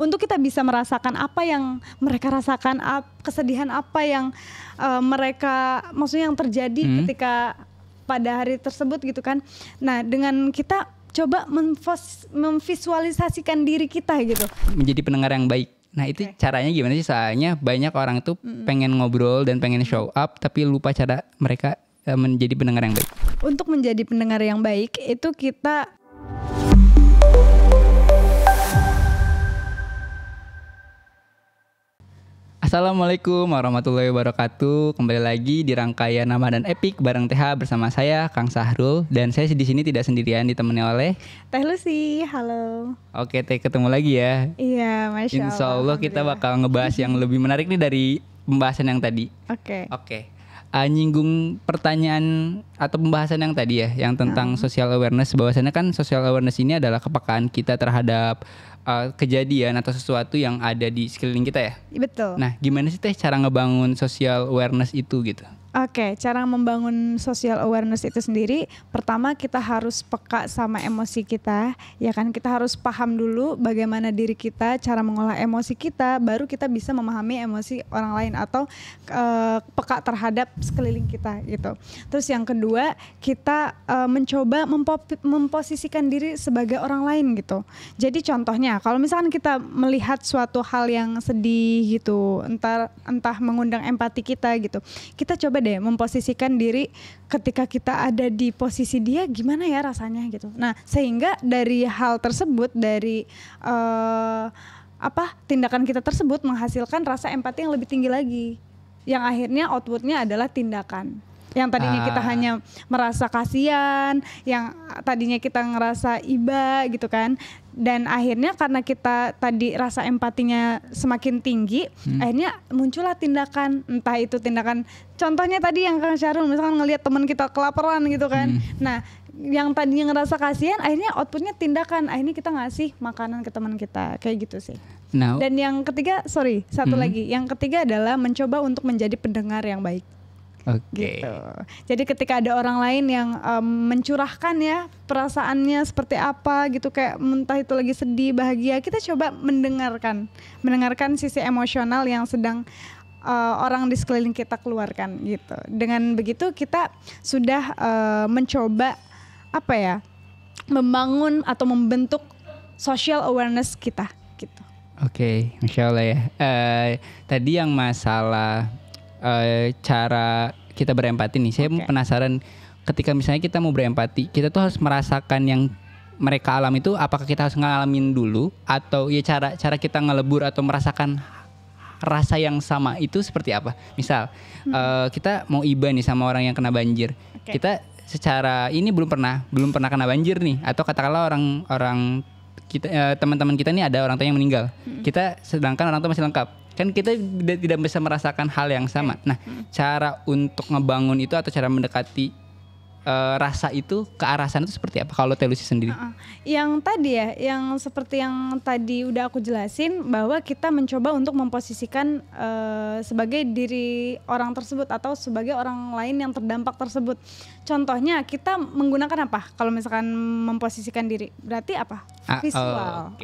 untuk kita bisa merasakan apa yang mereka rasakan, kesedihan apa yang mereka, maksudnya yang terjadi ketika pada hari tersebut gitu kan. Nah, dengan kita coba memvisualisasikan diri kita gitu, menjadi pendengar yang baik. Nah, itu caranya gimana sih? Soalnya banyak orang tuh pengen ngobrol dan pengen show up, tapi lupa cara mereka menjadi pendengar yang baik. Untuk menjadi pendengar yang baik itu kita Assalamualaikum warahmatullahi wabarakatuh. Kembali lagi di rangkaian Ramadan Epic bareng TH bersama saya Kang Sahrul, dan saya di sini tidak sendirian, ditemani oleh Teh Lucy. Halo. Oke, Teh, ketemu lagi ya. Iya, Masya Allah. Insya Allah kita bakal ngebahas yang lebih menarik nih dari pembahasan yang tadi. Oke. Nyinggung pertanyaan atau pembahasan yang tadi ya, yang tentang social awareness. Bahwasannya kan social awareness ini adalah kepekaan kita terhadap kejadian atau sesuatu yang ada di sekeliling kita ya. Betul. Nah, gimana sih Teh cara ngebangun social awareness itu gitu? Oke, cara membangun social awareness itu sendiri, pertama kita harus peka sama emosi kita, ya kan? Kita harus paham dulu bagaimana diri kita, cara mengolah emosi kita, baru kita bisa memahami emosi orang lain atau peka terhadap sekeliling kita gitu. Terus yang kedua, kita mencoba memposisikan diri sebagai orang lain gitu. Jadi contohnya, kalau misalkan kita melihat suatu hal yang sedih gitu, entah mengundang empati kita gitu, kita coba deh memposisikan diri ketika kita ada di posisi dia, gimana ya rasanya gitu. Nah, sehingga dari hal tersebut, dari tindakan kita tersebut menghasilkan rasa empati yang lebih tinggi lagi, yang akhirnya outputnya adalah tindakan. Yang tadinya kita hanya merasa kasihan, yang tadinya kita ngerasa iba gitu kan, dan akhirnya karena kita tadi rasa empatinya semakin tinggi, akhirnya muncullah tindakan, entah itu tindakan, contohnya tadi yang Kang Syahrul misalkan ngelihat teman kita kelaparan gitu kan. Nah, yang tadinya ngerasa kasihan, akhirnya outputnya tindakan, akhirnya kita ngasih makanan ke teman kita, kayak gitu sih. Dan yang ketiga, satu lagi, yang ketiga adalah mencoba untuk menjadi pendengar yang baik. Gitu. Jadi ketika ada orang lain yang mencurahkan ya perasaannya seperti apa gitu, kayak entah itu lagi sedih, bahagia, kita coba mendengarkan sisi emosional yang sedang orang di sekeliling kita keluarkan gitu. Dengan begitu kita sudah mencoba membangun atau membentuk social awareness kita gitu. Oke, Masya Allah ya. Tadi yang masalah cara kita berempati nih, saya penasaran, ketika misalnya kita mau berempati, kita tuh harus merasakan yang mereka alami itu, apakah kita harus ngalamin dulu, atau ya cara kita ngelebur atau merasakan rasa yang sama itu seperti apa? Misal kita mau iba nih sama orang yang kena banjir, kita secara ini belum pernah kena banjir nih, atau katakanlah orang kita, teman-teman kita nih ada orang tua yang meninggal, kita sedangkan orang tua masih lengkap, kan kita tidak bisa merasakan hal yang sama. Nah, cara untuk ngebangun itu atau cara mendekati rasa itu ke arah sana itu seperti apa kalau Teh Lucy sendiri? Yang tadi ya, yang seperti yang tadi udah aku jelasin, bahwa kita mencoba untuk memposisikan sebagai diri orang tersebut atau sebagai orang lain yang terdampak tersebut. Contohnya kita menggunakan apa? Kalau misalkan memposisikan diri, berarti apa? Visual.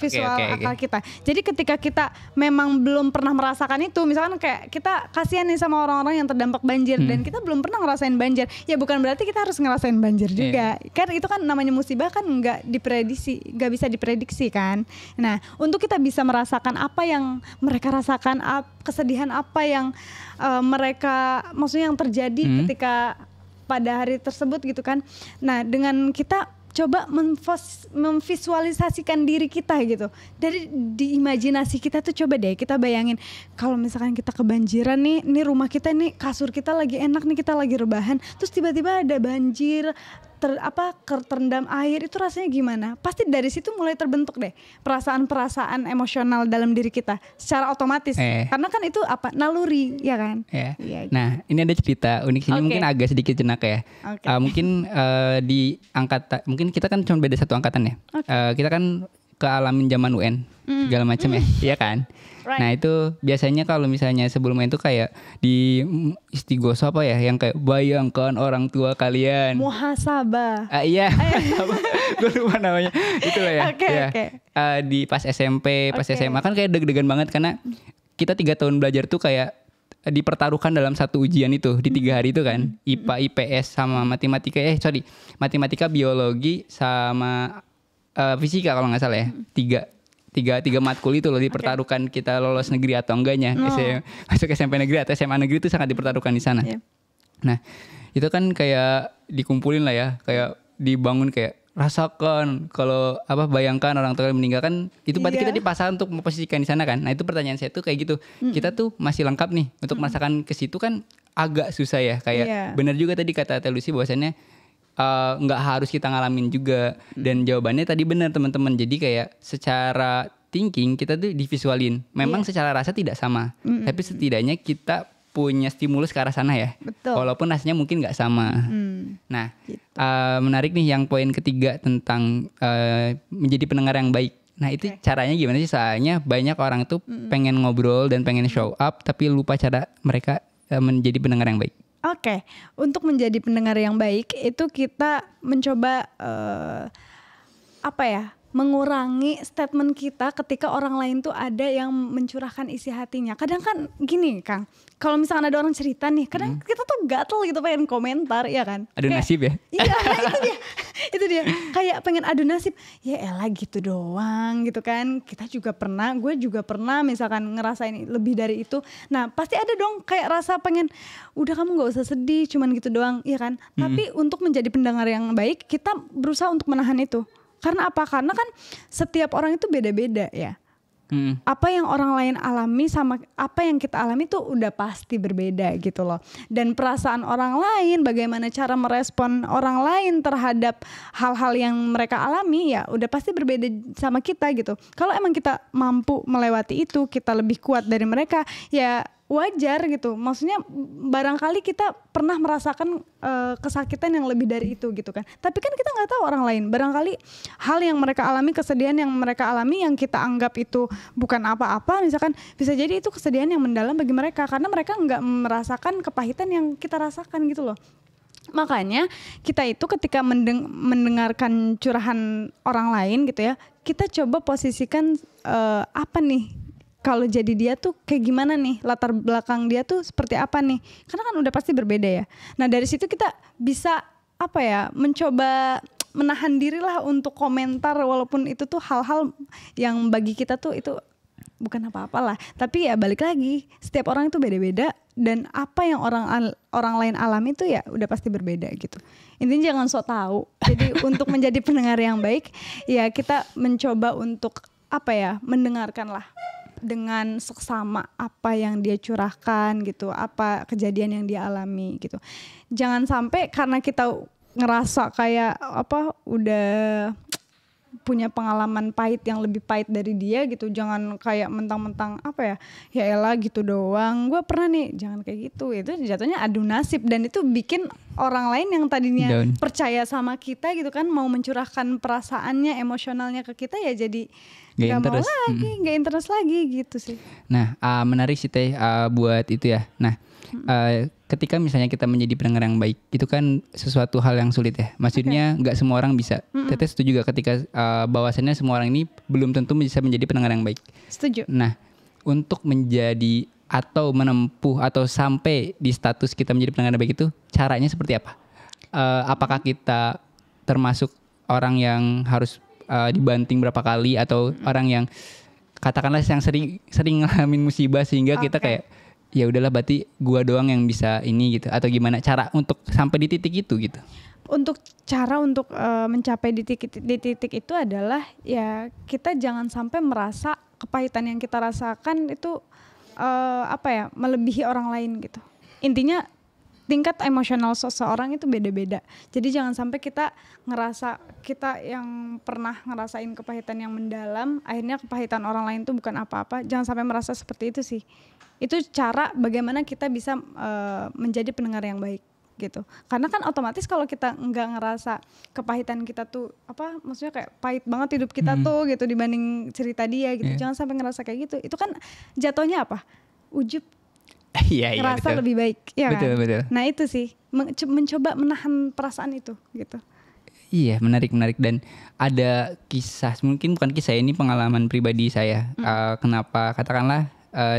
Visual akal kita. Jadi ketika kita memang belum pernah merasakan itu, misalkan kayak kita kasihan nih sama orang-orang yang terdampak banjir dan kita belum pernah ngerasain banjir, ya bukan berarti kita harus ngerasain banjir juga. Kan itu kan namanya musibah, kan nggak bisa diprediksi kan. Nah, untuk kita bisa merasakan apa yang mereka rasakan, kesedihan apa yang mereka, maksudnya yang terjadi ketika pada hari tersebut gitu kan. Nah, dengan kita coba memvisualisasikan diri kita gitu, dari di imajinasi kita tuh, coba deh kita bayangin kalau misalkan kita kebanjiran nih rumah kita nih, kasur kita lagi enak nih, kita lagi rebahan, terus tiba-tiba ada banjir, terendam air, itu rasanya gimana? Pasti dari situ mulai terbentuk deh perasaan-perasaan emosional dalam diri kita secara otomatis, karena kan itu naluri, ya kan? Ya, nah, ini ada cerita unik sini, mungkin agak sedikit jenak ya. Mungkin di angkatan, mungkin kita kan cuma beda satu angkatan ya. Kita kan kealamin zaman UN segala macam ya, iya kan? Right. Nah itu biasanya kalau misalnya sebelum main tuh kayak di istighosa apa ya, yang kayak bayangkan orang tua kalian. Muhasabah. Iya, gue lupa namanya. Itu lah ya. Oke, ya. oke. Di pas SMP, pas SMA kan kayak deg-degan banget karena kita 3 tahun belajar tuh kayak dipertaruhkan dalam satu ujian itu di 3 hari itu kan, IPA, IPS sama matematika. Matematika, biologi sama fisika kalau nggak salah ya. Tiga matkul itu loh dipertaruhkan kita lolos negeri atau enggaknya. Masuk SMP negeri atau SMA negeri itu sangat dipertaruhkan di sana. Yeah. Nah itu kan kayak dikumpulin lah ya, kayak dibangun kayak rasakan kalau bayangkan orang tua meninggal kan, itu berarti kita dipasang untuk memposisikan di sana kan. Nah itu pertanyaan saya tuh kayak gitu, kita tuh masih lengkap nih untuk merasakan ke situ kan, agak susah ya kayak benar juga tadi kata Teh Lucy bahwasannya nggak harus kita ngalamin juga. Dan jawabannya tadi benar teman-teman, jadi kayak secara thinking kita tuh divisualin memang secara rasa tidak sama, tapi setidaknya kita punya stimulus ke arah sana ya. Betul. Walaupun rasanya mungkin nggak sama. Nah gitu. Menarik nih yang poin ketiga tentang menjadi pendengar yang baik. Nah itu caranya gimana sih? Soalnya banyak orang tuh pengen ngobrol dan pengen show up tapi lupa cara mereka menjadi pendengar yang baik. Oke, untuk menjadi pendengar yang baik itu kita mencoba mengurangi statement kita ketika orang lain tuh ada yang mencurahkan isi hatinya. Kadang kan gini Kang, kalau misalkan ada orang cerita nih, kadang kita tuh gatel gitu pengen komentar, ya kan? Adu nasib ya? Iya, itu dia. Kayak pengen adu nasib. Ya elah gitu doang gitu kan. Gue juga pernah misalkan ngerasain lebih dari itu. Nah pasti ada dong kayak rasa pengen, udah kamu gak usah sedih, cuman gitu doang, iya kan? Tapi untuk menjadi pendengar yang baik, kita berusaha untuk menahan itu. Karena apa? Karena kan setiap orang itu beda-beda ya. Apa yang orang lain alami sama apa yang kita alami tuh udah pasti berbeda gitu loh. Dan perasaan orang lain, bagaimana cara merespon orang lain terhadap hal-hal yang mereka alami ya udah pasti berbeda sama kita gitu. Kalau emang kita mampu melewati itu, kita lebih kuat dari mereka, ya wajar gitu. Maksudnya barangkali kita pernah merasakan kesakitan yang lebih dari itu gitu kan. Tapi kan kita nggak tahu orang lain. Barangkali hal yang mereka alami, kesedihan yang mereka alami yang kita anggap itu bukan apa-apa, misalkan bisa jadi itu kesedihan yang mendalam bagi mereka karena mereka nggak merasakan kepahitan yang kita rasakan gitu loh. Makanya kita itu ketika mendengarkan curahan orang lain gitu ya, kita coba posisikan apa nih? Kalau jadi dia tuh kayak gimana nih, latar belakang dia tuh seperti apa nih, karena kan udah pasti berbeda ya. Nah dari situ kita bisa mencoba menahan diri lah untuk komentar walaupun itu tuh hal-hal yang bagi kita tuh itu bukan apa-apa lah. Tapi ya balik lagi, setiap orang itu beda-beda dan apa yang orang lain alami itu ya udah pasti berbeda gitu. Intinya jangan sok tahu. Jadi untuk menjadi pendengar yang baik ya kita mencoba untuk mendengarkan lah dengan seksama apa yang dia curahkan gitu, apa kejadian yang dia alami gitu. Jangan sampai karena kita ngerasa kayak udah punya pengalaman pahit yang lebih pahit dari dia gitu, jangan kayak mentang-mentang ya elah gitu doang, gue pernah nih, jangan kayak gitu. Itu jatuhnya adu nasib dan itu bikin orang lain yang tadinya percaya sama kita gitu kan, mau mencurahkan perasaannya, emosionalnya ke kita ya jadi gak mau lagi, gak interest lagi gitu sih. Nah menarik sih Teh buat itu ya. Nah ketika misalnya kita menjadi pendengar yang baik, itu kan sesuatu hal yang sulit ya. Maksudnya nggak semua orang bisa. Teteh setuju gak ketika bahwasannya semua orang ini belum tentu bisa menjadi pendengar yang baik? Setuju. Nah untuk menjadi atau menempuh atau sampai di status kita menjadi pendengar yang baik itu caranya seperti apa? Apakah kita termasuk orang yang harus dibanting berapa kali atau orang yang katakanlah yang sering ngalamin musibah sehingga kita kayak ya udahlah berarti gua doang yang bisa ini gitu, atau gimana cara untuk sampai di titik itu gitu? Untuk cara untuk mencapai di titik itu adalah ya kita jangan sampai merasa kepahitan yang kita rasakan itu melebihi orang lain gitu. Intinya tingkat emosional seseorang itu beda-beda. Jadi jangan sampai kita ngerasa kita yang pernah ngerasain kepahitan yang mendalam, akhirnya kepahitan orang lain itu bukan apa-apa. Jangan sampai merasa seperti itu sih. Itu cara bagaimana kita bisa menjadi pendengar yang baik. gitu. Karena kan otomatis kalau kita nggak ngerasa kepahitan kita tuh maksudnya kayak pahit banget hidup kita tuh gitu dibanding cerita dia gitu. Jangan sampai ngerasa kayak gitu. Itu kan jatuhnya apa? Ujub. Iya, ngerasa betul. lebih baik, ya Betul, kan? betul. Nah itu sih mencoba menahan perasaan itu gitu. Iya, menarik dan ada kisah, mungkin bukan kisah, ini pengalaman pribadi saya. Kenapa katakanlah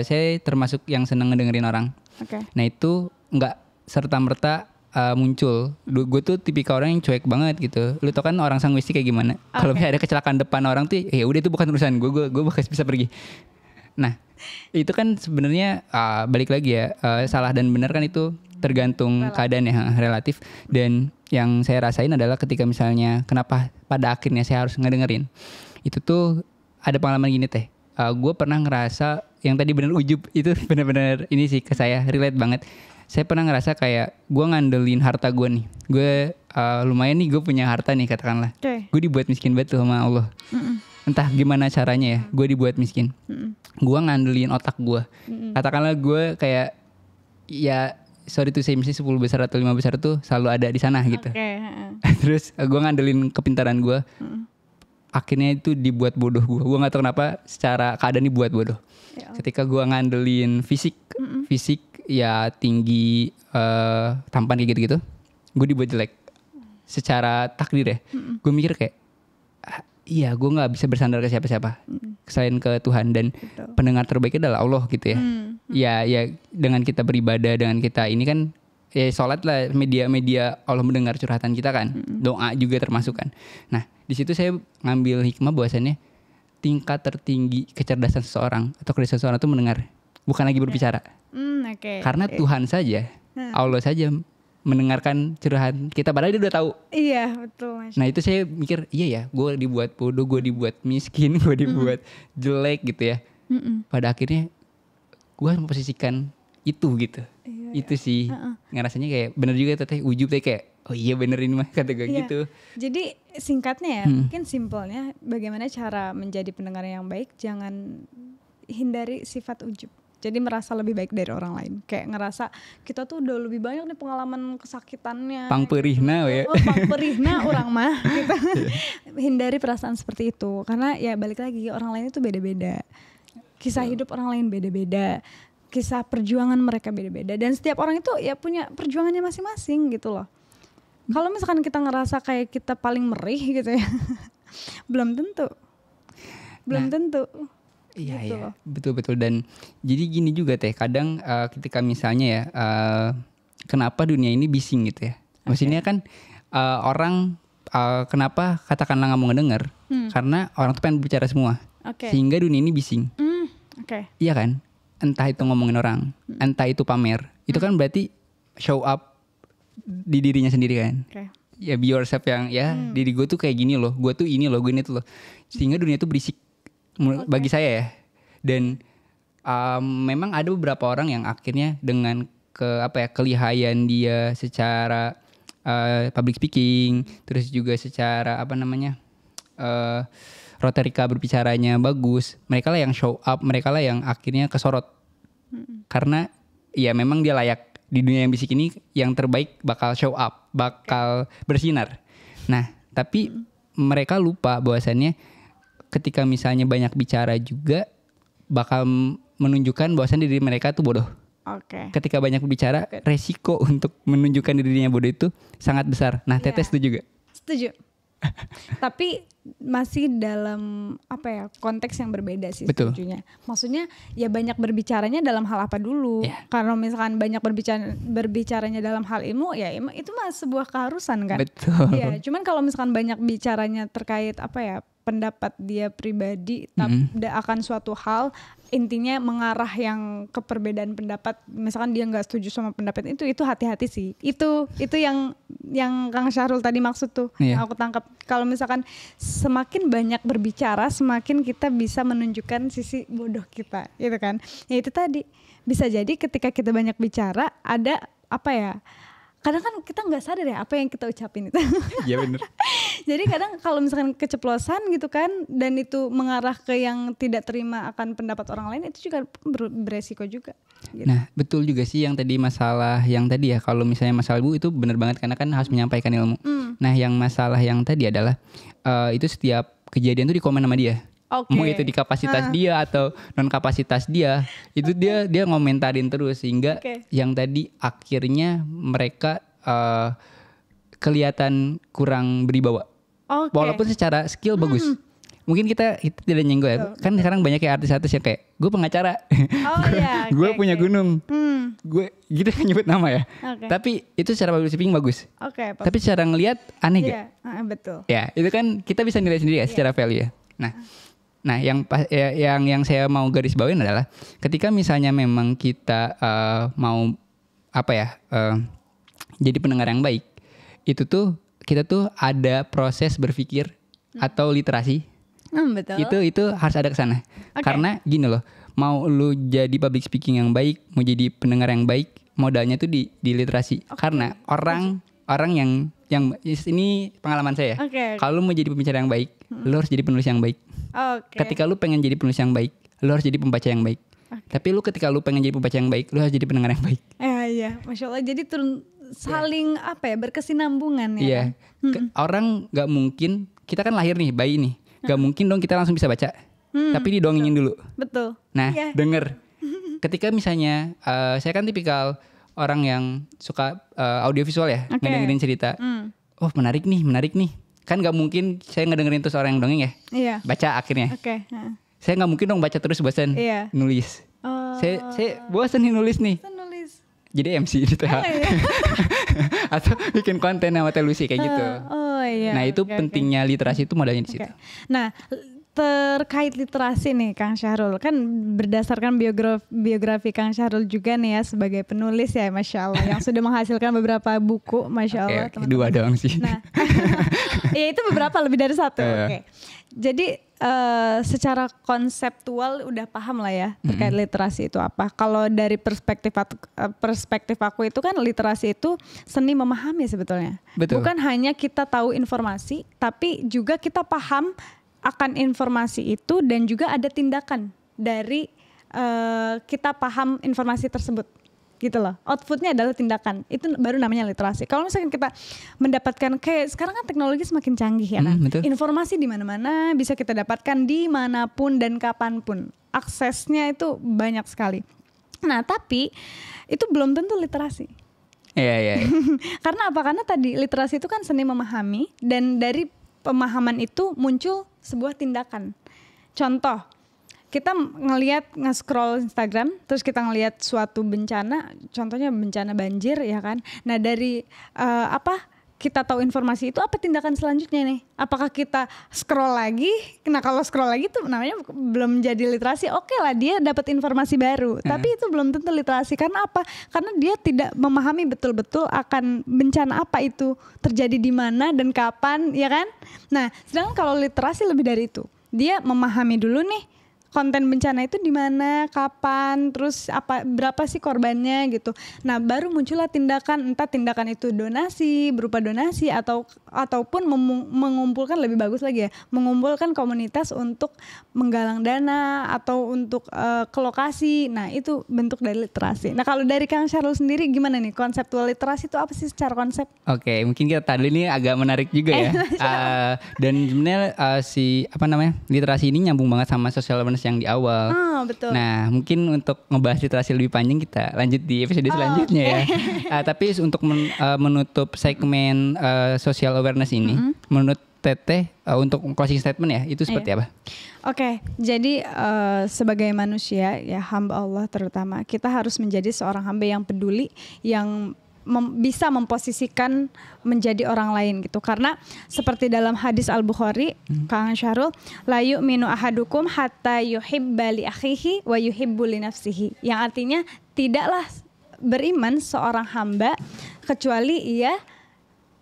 saya termasuk yang seneng ngedengerin orang. Oke. Nah itu nggak serta-merta muncul. Gue tuh tipikal orang yang cuek banget gitu. Lu tau kan orang sanguistik kayak gimana? Kalau misalnya ada kecelakaan depan orang tuh, ya udah itu bukan urusan gue bakal bisa pergi. Nah itu kan sebenarnya balik lagi ya, salah dan benar kan itu tergantung keadaan ya, relatif. Dan yang saya rasain adalah ketika misalnya kenapa pada akhirnya saya harus ngedengerin, itu tuh ada pengalaman gini teh. Gue pernah ngerasa yang tadi bener ujub itu bener-bener ini sih ke saya relate banget. Saya pernah ngerasa kayak gue ngandelin harta gue nih. Gue lumayan nih, gue punya harta nih katakanlah. Gue dibuat miskin banget tuh sama Allah. Entah gimana caranya ya, gue dibuat miskin. Gue ngandelin otak gue. Katakanlah gue kayak ya sorry tuh saya mesti 10 besar atau 5 besar tuh selalu ada di sana gitu. Terus gue ngandelin kepintaran gue. Akhirnya itu dibuat bodoh gue. Gue gak tahu kenapa secara keadaan dibuat bodoh. Ketika gue ngandelin fisik ya tinggi, tampan kayak gitu-gitu, gue dibuat jelek. Secara takdir ya. Gue mikir kayak iya, gue nggak bisa bersandar ke siapa-siapa selain ke Tuhan, dan pendengar terbaiknya adalah Allah gitu ya. Ya dengan kita beribadah, dengan kita ini kan ya sholat lah, media Allah mendengar curhatan kita kan. Doa juga termasuk kan. Nah di situ saya ngambil hikmah bahwasannya tingkat tertinggi kecerdasan seseorang atau kecerdasan seseorang itu mendengar, bukan lagi berbicara. Karena Tuhan saja, Allah saja mendengarkan curahan kita, padahal dia udah tahu. Iya betul. Nah itu saya mikir iya ya, gue dibuat bodoh, gue dibuat miskin, gue dibuat jelek gitu ya. Pada akhirnya gue memposisikan itu gitu. Itu sih ngerasanya kayak bener juga teteh ujub teh, kayak oh iya bener ini mah kata gue gitu. Jadi singkatnya ya, mungkin simpelnya bagaimana cara menjadi pendengar yang baik, jangan hindari sifat ujub. Jadi merasa lebih baik dari orang lain. Kayak ngerasa kita tuh udah lebih banyak nih pengalaman kesakitannya. Pangperihna ya. Pangperihna orang mah gitu. Hindari perasaan seperti itu. Karena ya balik lagi, orang lain itu beda-beda. Kisah hidup orang lain beda-beda. Kisah perjuangan mereka beda-beda. Dan setiap orang itu ya punya perjuangannya masing-masing gitu loh. Kalau misalkan kita ngerasa kayak kita paling merih gitu ya. Belum tentu. Iya gitu ya, betul. Dan jadi gini juga teh, kadang ketika misalnya ya, kenapa dunia ini bising gitu ya. Maksudnya kan orang kenapa katakanlah nggak mau ngedenger, karena orang tuh pengen bicara semua, sehingga dunia ini bising. Iya kan, entah itu ngomongin orang, entah itu pamer, itu kan berarti show up di dirinya sendiri kan. Ya be yourself, yang ya diri gue tuh kayak gini loh, gue tuh ini loh, gue ini tuh loh, sehingga dunia tuh berisik. Bagi saya ya. Dan memang ada beberapa orang yang akhirnya dengan kelihayan dia secara public speaking, terus juga secara retorika berbicaranya bagus, mereka lah yang show up, mereka lah yang akhirnya kesorot. Karena ya memang dia layak di dunia yang bisik ini, yang terbaik bakal show up, bakal bersinar. Nah tapi mereka lupa bahwasannya ketika misalnya banyak bicara juga bakal menunjukkan bahwasan diri mereka tuh bodoh. Ketika banyak bicara, resiko untuk menunjukkan dirinya bodoh itu sangat besar. Nah, Teteh setuju gak? Setuju. Tapi masih dalam konteks yang berbeda sih. Betul. Setujunya. Maksudnya ya banyak berbicaranya dalam hal apa dulu. Kalau misalkan banyak berbicaranya dalam hal ilmu, ya itu mah sebuah keharusan kan. Betul. Ya, cuman kalau misalkan banyak bicaranya terkait pendapat dia pribadi akan suatu hal, intinya mengarah yang ke perbedaan pendapat, misalkan dia nggak setuju sama pendapat itu hati-hati sih. Itu yang Kang Syahrul tadi maksud tuh, yang aku tangkap. Kalau misalkan semakin banyak berbicara, semakin kita bisa menunjukkan sisi bodoh kita, gitu kan. Ya itu tadi, bisa jadi ketika kita banyak bicara ada kadang kan kita nggak sadar ya apa yang kita ucapin itu. Iya bener. Jadi kadang kalau misalkan keceplosan gitu kan, dan itu mengarah ke yang tidak terima akan pendapat orang lain, itu juga beresiko juga. Gitu. Nah betul juga sih yang tadi masalah yang tadi ya, kalau misalnya masalah ibu itu benar banget karena kan harus menyampaikan ilmu. Nah yang masalah yang tadi adalah itu setiap kejadian tuh dikomen sama dia. Mau itu di kapasitas dia atau non kapasitas dia, itu dia ngomentarin terus sehingga yang tadi akhirnya mereka kelihatan kurang berwibawa. Walaupun secara skill bagus. Mungkin kita tidak nyenggol ya. Kan sekarang banyak kayak artis-artis yang kayak gue pengacara. Gue punya gunung. Gue gitu kan nyebut nama ya. Tapi itu secara public speaking bagus. Tapi secara ngelihat aneh gak? Betul. Ya, itu kan kita bisa nilai sendiri ya secara value ya. Nah, yang saya mau garis bawain adalah ketika misalnya memang kita mau jadi pendengar yang baik, itu tuh kita tuh ada proses berpikir atau literasi. Betul. Itu harus ada ke sana. Karena gini loh, mau lu jadi public speaking yang baik, mau jadi pendengar yang baik, modalnya tuh di literasi. Karena orang yang ini pengalaman saya. Kalau lu mau jadi pembicara yang baik, lu harus jadi penulis yang baik. Ketika lu pengen jadi penulis yang baik, lu harus jadi pembaca yang baik. Tapi ketika lu pengen jadi pembaca yang baik, lu harus jadi pendengar yang baik. Iya, Masya Allah. Jadi saling berkesinambungan ya. Iya. Orang nggak mungkin, kita kan lahir nih, bayi nih, nggak mungkin dong kita langsung bisa baca. Tapi didongengin dulu. Betul. Nah, denger. Ketika misalnya saya kan tipikal orang yang suka audiovisual ya, ngedengerin cerita. Oh menarik nih. Kan gak mungkin saya ngedengerin terus orang yang dongeng ya. Iya. Baca akhirnya. Saya gak mungkin dong baca terus bosan. Nulis. Saya bosan nih nulis nih. Jadi MC gitu ya. Atau bikin konten sama televisi kayak gitu. Nah itu pentingnya literasi itu modalnya di situ. Nah terkait literasi nih Kang Syahrul, kan berdasarkan biografi Kang Syahrul juga nih ya sebagai penulis ya, Masya Allah, yang sudah menghasilkan beberapa buku, Masya Allah. Dua doang sih. Nah, ya itu beberapa, lebih dari satu. Jadi secara konseptual udah paham lah ya terkait literasi itu apa. Kalau dari perspektif aku itu kan literasi itu seni memahami sebetulnya. Betul. Bukan hanya kita tahu informasi, tapi juga kita paham akan informasi itu dan juga ada tindakan dari kita paham informasi tersebut gitu loh. Outputnya adalah tindakan, itu baru namanya literasi. Kalau misalkan kita mendapatkan, kayak sekarang kan teknologi semakin canggih ya kan, informasi di mana-mana bisa kita dapatkan dimanapun dan kapanpun, aksesnya itu banyak sekali. Nah tapi itu belum tentu literasi. Iya. Karena apa? Karena tadi literasi itu kan seni memahami, dan dari pemahaman itu muncul sebuah tindakan. Contoh, kita nge-scroll Instagram, terus kita ngelihat suatu bencana, contohnya bencana banjir ya kan. Nah dari kita tahu informasi itu, apa tindakan selanjutnya nih? Apakah kita scroll lagi? Nah kalau scroll lagi tuh namanya belum jadi literasi. Oke lah, dia dapat informasi baru, tapi itu belum tentu literasi. Karena apa? Karena dia tidak memahami betul-betul akan bencana apa itu terjadi di mana dan kapan, ya kan? Nah, sedangkan kalau literasi lebih dari itu. Dia memahami dulu nih konten bencana itu di mana, kapan, terus berapa sih korbannya gitu. Nah, baru muncullah tindakan, entah tindakan itu berupa donasi ataupun mengumpulkan, lebih bagus lagi ya, mengumpulkan komunitas untuk menggalang dana atau untuk ke lokasi. Nah, itu bentuk dari literasi. Nah, kalau dari Kang Syahrul sendiri gimana nih konseptual literasi itu apa sih secara konsep? Oke, mungkin kita tadi ini agak menarik juga ya. Dan sebenarnya literasi ini nyambung banget sama social awareness yang di awal. Betul. Nah, mungkin untuk ngebahas literasi lebih panjang kita lanjut di episode selanjutnya ya. Tapi untuk menutup segmen social awareness ini, menurut Teteh untuk closing statement ya, itu seperti apa? Oke, jadi sebagai manusia ya, hamba Allah terutama, kita harus menjadi seorang hamba yang peduli, yang bisa memposisikan menjadi orang lain gitu. Karena seperti dalam hadis Al-Bukhari, Kang Syahrul, la yu'minu ahadukum hatta yuhibba li akhihi wa yuhibbu li nafsihi. Yang artinya tidaklah beriman seorang hamba kecuali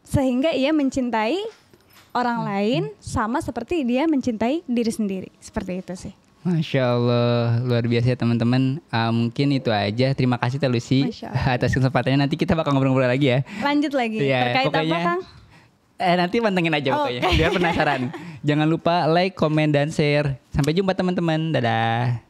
sehingga ia mencintai orang lain sama seperti dia mencintai diri sendiri. Seperti itu sih. Masya Allah, luar biasa ya teman-teman. Mungkin itu aja. Terima kasih Teh Lucy Masya Allah. atas kesempatannya. Nanti kita bakal ngobrol-ngobrol lagi ya. Lanjut lagi. Iya, Terkait pokoknya- apa, Kang? Nanti pantengin aja pokoknya. Biar penasaran. Jangan lupa like, komen, dan share. Sampai jumpa teman-teman. Dadah.